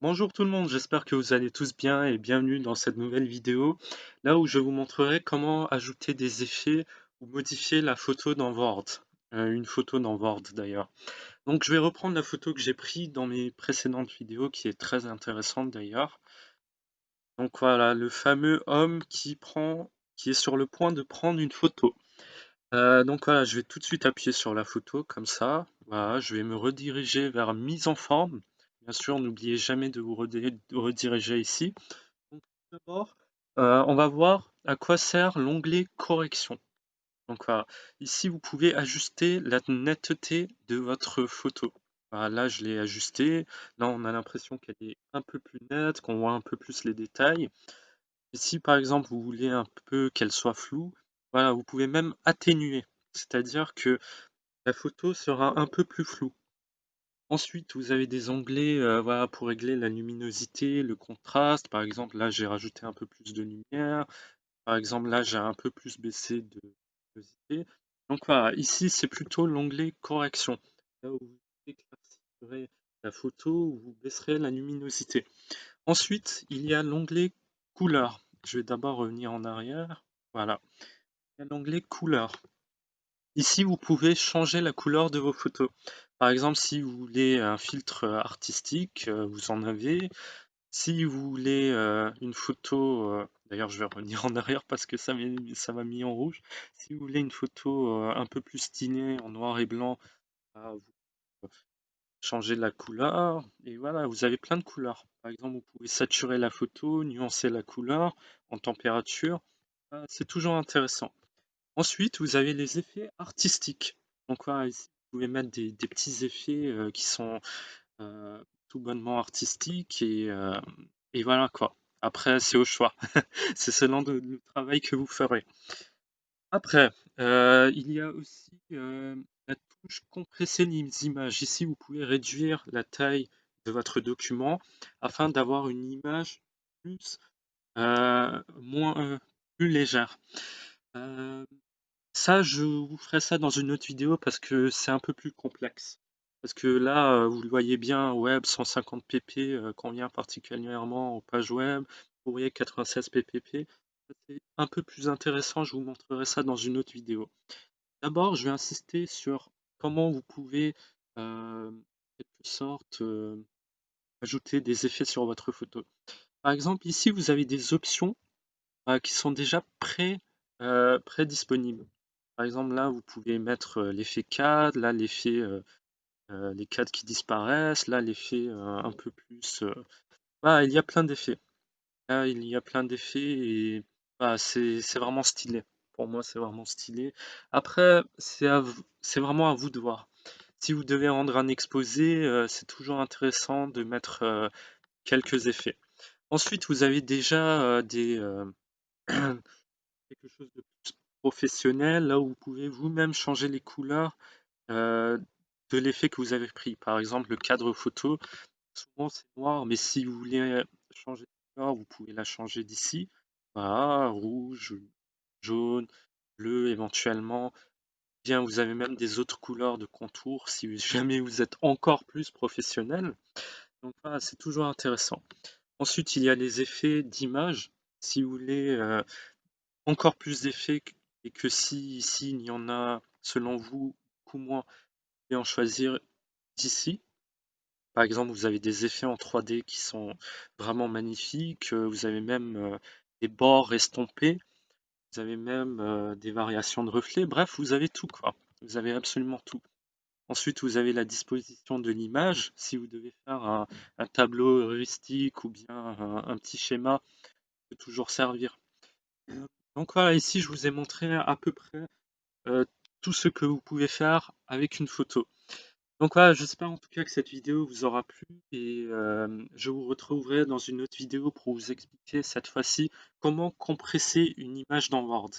Bonjour tout le monde, j'espère que vous allez tous bien et bienvenue dans cette nouvelle vidéo, là où je vous montrerai comment ajouter des effets ou modifier la photo dans Word, une photo dans Word d'ailleurs. Donc je vais reprendre la photo que j'ai prise dans mes précédentes vidéos qui est très intéressante d'ailleurs. Donc voilà, le fameux homme qui est sur le point de prendre une photo. Donc voilà, je vais tout de suite appuyer sur la photo comme ça. Voilà, je vais me rediriger vers mise en forme. Bien sûr, n'oubliez jamais de vous rediriger ici. Donc tout d'abord, on va voir à quoi sert l'onglet correction. Donc voilà, ici vous pouvez ajuster la netteté de votre photo. Voilà, là je l'ai ajustée. Là on a l'impression qu'elle est un peu plus nette, qu'on voit un peu plus les détails. Et si par exemple vous voulez un peu qu'elle soit floue, voilà, vous pouvez même atténuer. C'est-à-dire que la photo sera un peu plus floue. Ensuite, vous avez des onglets, voilà, pour régler la luminosité, le contraste. Par exemple, là, j'ai rajouté un peu plus de lumière. Par exemple, là, j'ai un peu plus baissé de luminosité. Donc voilà, ici, c'est plutôt l'onglet correction. Là où vous éclaircirez la photo, où vous baisserez la luminosité. Ensuite, il y a l'onglet couleur. Je vais d'abord revenir en arrière. Voilà. Il y a l'onglet couleur. Ici, vous pouvez changer la couleur de vos photos. Par exemple, si vous voulez un filtre artistique, vous en avez. Si vous voulez une photo, d'ailleurs je vais revenir en arrière parce que ça m'a mis en rouge. Si vous voulez une photo un peu plus stylée en noir et blanc, bah, vous changez la couleur et voilà, vous avez plein de couleurs. Par exemple, vous pouvez saturer la photo, nuancer la couleur en température. C'est toujours intéressant. Ensuite, vous avez les effets artistiques. Donc voilà, ici, vous pouvez mettre des petits effets qui sont tout bonnement artistiques et voilà quoi. Après, c'est au choix. C'est selon le travail que vous ferez. Après, il y a aussi la touche compresser les images. Ici, vous pouvez réduire la taille de votre document afin d'avoir une image plus, moins, plus légère. Euh, Ça, je vous ferai ça dans une autre vidéo parce que c'est un peu plus complexe. Parce que là, vous le voyez bien, web 150 pp convient particulièrement aux pages web, courrier 96 pp. C'est un peu plus intéressant, je vous montrerai ça dans une autre vidéo. D'abord, je vais insister sur comment vous pouvez, en quelque sorte, ajouter des effets sur votre photo. Par exemple, ici, vous avez des options qui sont déjà prédisponibles. Par exemple, là, vous pouvez mettre l'effet cadre, là, l'effet, les cadres qui disparaissent, là, l'effet un peu plus. Voilà, il y a plein d'effets. Là, il y a plein d'effets et voilà, c'est vraiment stylé. Pour moi, c'est vraiment stylé. Après, c'est vraiment à vous de voir. Si vous devez rendre un exposé, c'est toujours intéressant de mettre quelques effets. Ensuite, vous avez déjà quelque chose de plus professionnel, là où vous pouvez vous-même changer les couleurs de l'effet que vous avez pris. Par exemple, le cadre photo, souvent c'est noir, mais si vous voulez changer de couleur, vous pouvez la changer d'ici. Voilà, rouge, jaune, bleu éventuellement. Bien, vous avez même des autres couleurs de contour si jamais vous êtes encore plus professionnel. Donc voilà, c'est toujours intéressant. Ensuite, il y a les effets d'image. Si vous voulez encore plus d'effets et que si ici il y en a selon vous beaucoup moins, vous pouvez en choisir d'ici. Par exemple, vous avez des effets en 3D qui sont vraiment magnifiques, vous avez même des bords estompés, vous avez même des variations de reflets, bref, vous avez tout quoi. Vous avez absolument tout. Ensuite, vous avez la disposition de l'image. Si vous devez faire un tableau heuristique ou bien un petit schéma, peut toujours servir. Donc voilà, ici je vous ai montré à peu près euh, tout ce que vous pouvez faire avec une photo. Donc voilà, j'espère en tout cas que cette vidéo vous aura plu et je vous retrouverai dans une autre vidéo pour vous expliquer cette fois-ci comment compresser une image dans Word.